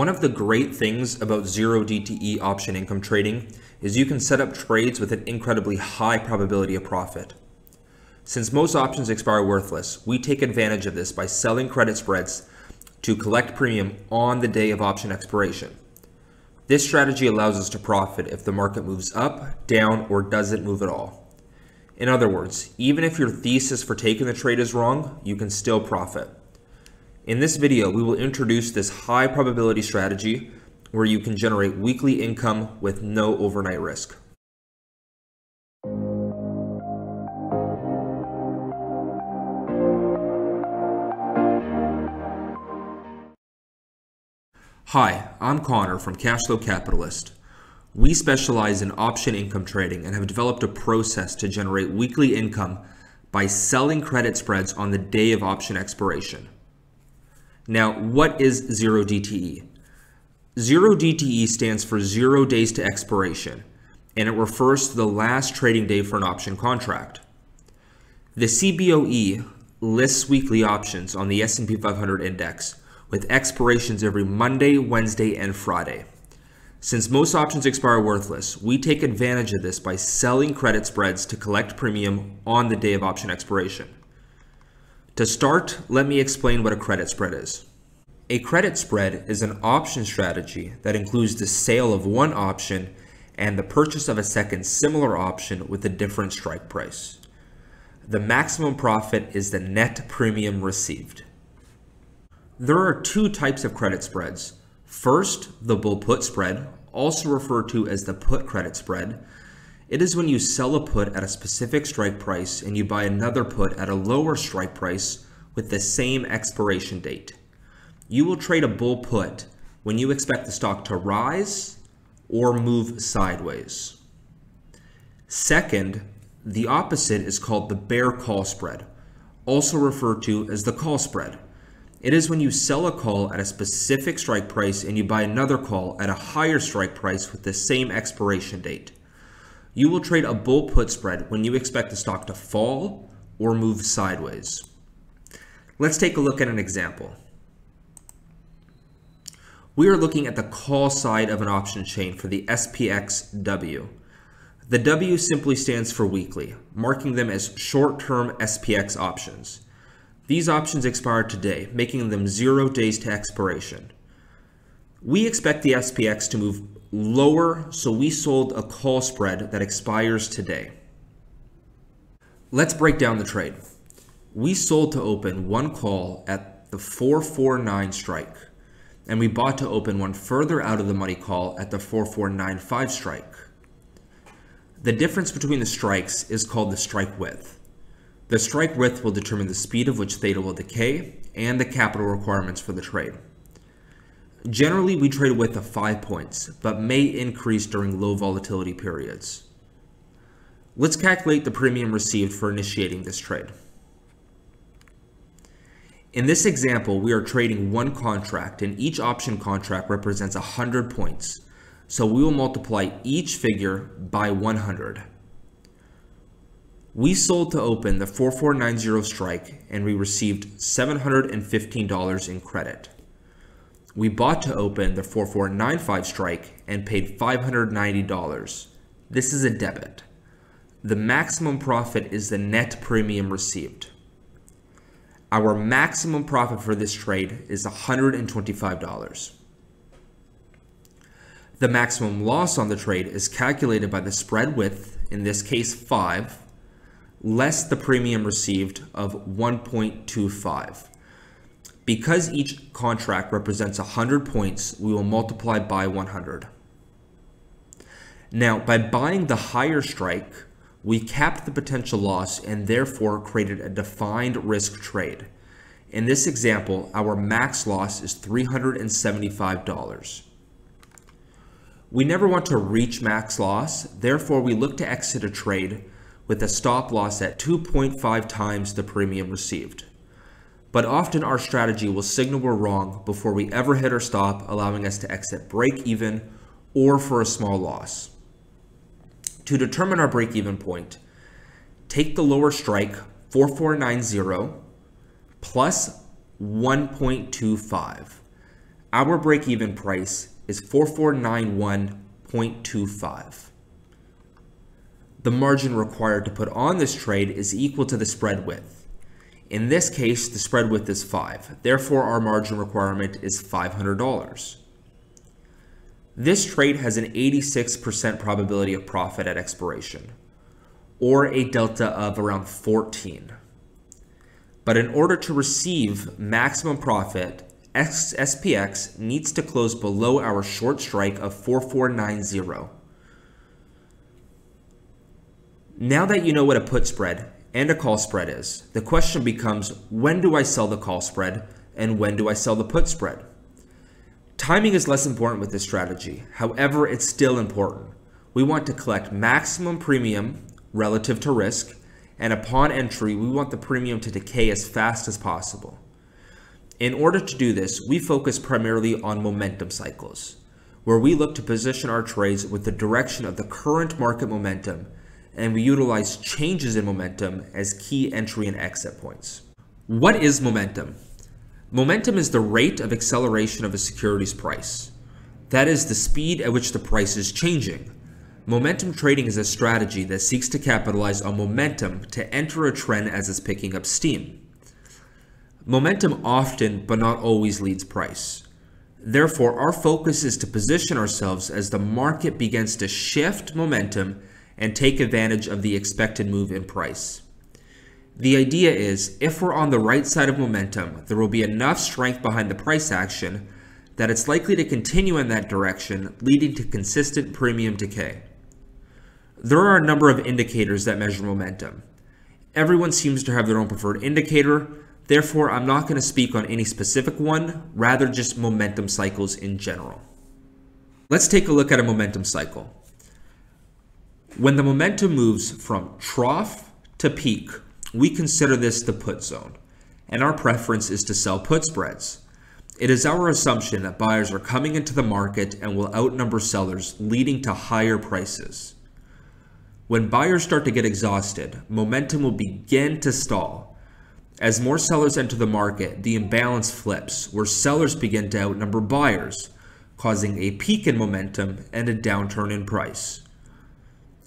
One of the great things about 0DTE option income trading is you can set up trades with an incredibly high probability of profit. Since most options expire worthless, we take advantage of this by selling credit spreads to collect premium on the day of option expiration. This strategy allows us to profit if the market moves up, down, or doesn't move at all. In other words, even if your thesis for taking the trade is wrong, you can still profit. In this video, we will introduce this high probability strategy where you can generate weekly income with no overnight risk. Hi, I'm Connor from Cashflow Capitalist. We specialize in option income trading and have developed a process to generate weekly income by selling credit spreads on the day of option expiration. Now, what is 0DTE? 0DTE stands for 0 days to expiration, and it refers to the last trading day for an option contract. The Cboe lists weekly options on the S&P 500 index with expirations every Monday, Wednesday, and Friday. Since most options expire worthless, we take advantage of this by selling credit spreads to collect premium on the day of option expiration. To start, let me explain what a credit spread is. A credit spread is an option strategy that includes the sale of one option and the purchase of a second similar option with a different strike price. The maximum profit is the net premium received. There are two types of credit spreads. First, the bull-put spread, also referred to as the put credit spread. It is when you sell a put at a specific strike price and you buy another put at a lower strike price with the same expiration date. You will trade a bull put when you expect the stock to rise or move sideways. Second, the opposite is called the bear call spread, also referred to as the call spread. It is when you sell a call at a specific strike price and you buy another call at a higher strike price with the same expiration date. You will trade a bull put spread when you expect the stock to fall or move sideways. Let's take a look at an example. We are looking at the call side of an option chain for the SPX W. The W simply stands for weekly, marking them as short-term SPX options. These options expire today, making them 0 days to expiration. We expect the SPX to move lower, so we sold a call spread that expires today. Let's break down the trade. We sold to open one call at the 449 strike, and we bought to open one further out of the money call at the 4495 strike. The difference between the strikes is called the strike width. The strike width will determine the speed of which theta will decay and the capital requirements for the trade. Generally, we trade a width of 5 points, but may increase during low volatility periods. Let's calculate the premium received for initiating this trade. In this example, we are trading one contract, and each option contract represents 100 points. So we will multiply each figure by 100. We sold to open the 4490 strike, and we received $715 in credit. We bought to open the 4495 strike and paid $590. This is a debit. The maximum profit is the net premium received. Our maximum profit for this trade is $125. The maximum loss on the trade is calculated by the spread width, in this case 5, less the premium received of 1.25. Because each contract represents 100 points, we will multiply by 100. Now, by buying the higher strike, we capped the potential loss and therefore created a defined risk trade. In this example, our max loss is $375. We never want to reach max loss, therefore we look to exit a trade with a stop loss at 2.5 times the premium received. But often our strategy will signal we're wrong before we ever hit our stop, allowing us to exit break even or for a small loss. To determine our break even point, take the lower strike 4490 plus 1.25. our break-even price is 4491.25. The margin required to put on this trade is equal to the spread width. In this case, the spread width is 5. Therefore, our margin requirement is $500. This trade has an 86% probability of profit at expiration, or a delta of around 14. But in order to receive maximum profit, SPX needs to close below our short strike of 4490. Now that you know what a put spread and a call spread is, the question becomes, when do I sell the call spread and when do I sell the put spread? Timing is less important with this strategy. However, it's still important. We want to collect maximum premium relative to risk, and upon entry, we want the premium to decay as fast as possible. In order to do this, we focus primarily on momentum cycles, where we look to position our trades with the direction of the current market momentum, and we utilize changes in momentum as key entry and exit points. What is momentum? Momentum is the rate of acceleration of a security's price. That is the speed at which the price is changing. Momentum trading is a strategy that seeks to capitalize on momentum to enter a trend as it's picking up steam. Momentum often, but not always, leads price. Therefore, our focus is to position ourselves as the market begins to shift momentum and take advantage of the expected move in price. The idea is, if we're on the right side of momentum, there will be enough strength behind the price action that it's likely to continue in that direction, leading to consistent premium decay. There are a number of indicators that measure momentum. Everyone seems to have their own preferred indicator, therefore I'm not going to speak on any specific one, rather just momentum cycles in general. Let's take a look at a momentum cycle. When the momentum moves from trough to peak, we consider this the put zone, and our preference is to sell put spreads. It is our assumption that buyers are coming into the market and will outnumber sellers, leading to higher prices. When buyers start to get exhausted, momentum will begin to stall. As more sellers enter the market, the imbalance flips, where sellers begin to outnumber buyers, causing a peak in momentum and a downturn in price.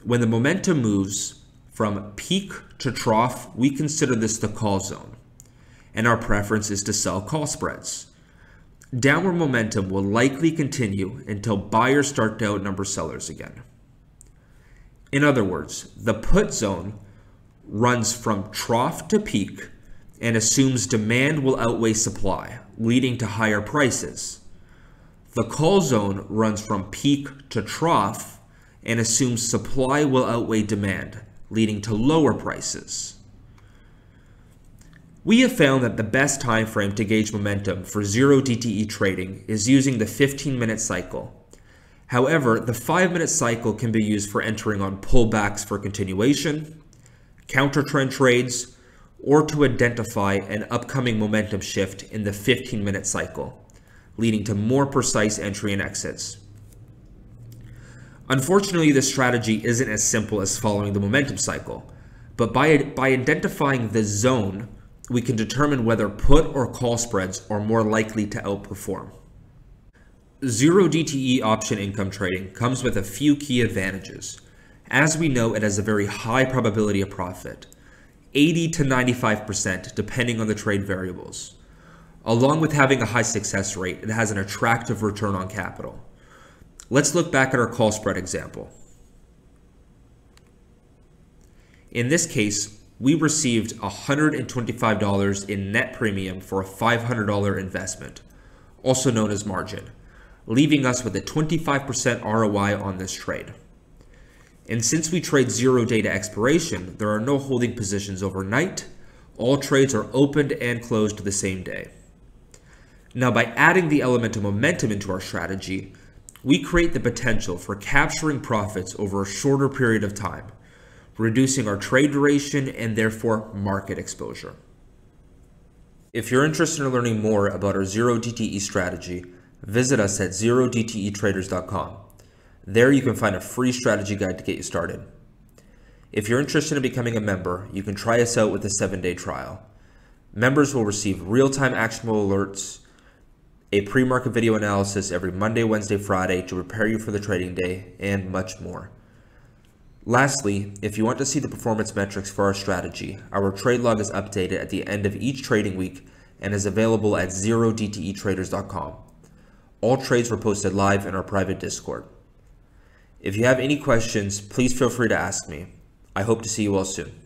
When the momentum moves from peak to trough, we consider this the call zone, and our preference is to sell call spreads. Downward momentum will likely continue until buyers start to outnumber sellers again. In other words, the put zone runs from trough to peak and assumes demand will outweigh supply, leading to higher prices. The call zone runs from peak to trough and assumes supply will outweigh demand, leading to lower prices. We have found that the best time frame to gauge momentum for 0DTE trading is using the 15-minute cycle. However, the 5-minute cycle can be used for entering on pullbacks for continuation, counter trend trades, or to identify an upcoming momentum shift in the 15-minute cycle, leading to more precise entry and exits. Unfortunately, this strategy isn't as simple as following the momentum cycle, but by identifying the zone, we can determine whether put or call spreads are more likely to outperform. 0DTE option income trading comes with a few key advantages. As we know, it has a very high probability of profit, 80 to 95% depending on the trade variables. Along with having a high success rate, it has an attractive return on capital. Let's look back at our call spread example. In this case, we received $125 in net premium for a $500 investment, also known as margin, leaving us with a 25% ROI on this trade. And since we trade 0 day to expiration, there are no holding positions overnight. All trades are opened and closed the same day. Now, by adding the element of momentum into our strategy, we create the potential for capturing profits over a shorter period of time, reducing our trade duration and therefore market exposure. If you're interested in learning more about our 0DTE strategy, visit us at 0dtetraders.com. There you can find a free strategy guide to get you started. If you're interested in becoming a member, you can try us out with a 7-day trial. Members will receive real-time actionable alerts, a pre-market video analysis every Monday, Wednesday, Friday to prepare you for the trading day, and much more. Lastly, if you want to see the performance metrics for our strategy, our trade log is updated at the end of each trading week and is available at 0DTEtraders.com. All trades were posted live in our private Discord. If you have any questions, please feel free to ask me. I hope to see you all soon.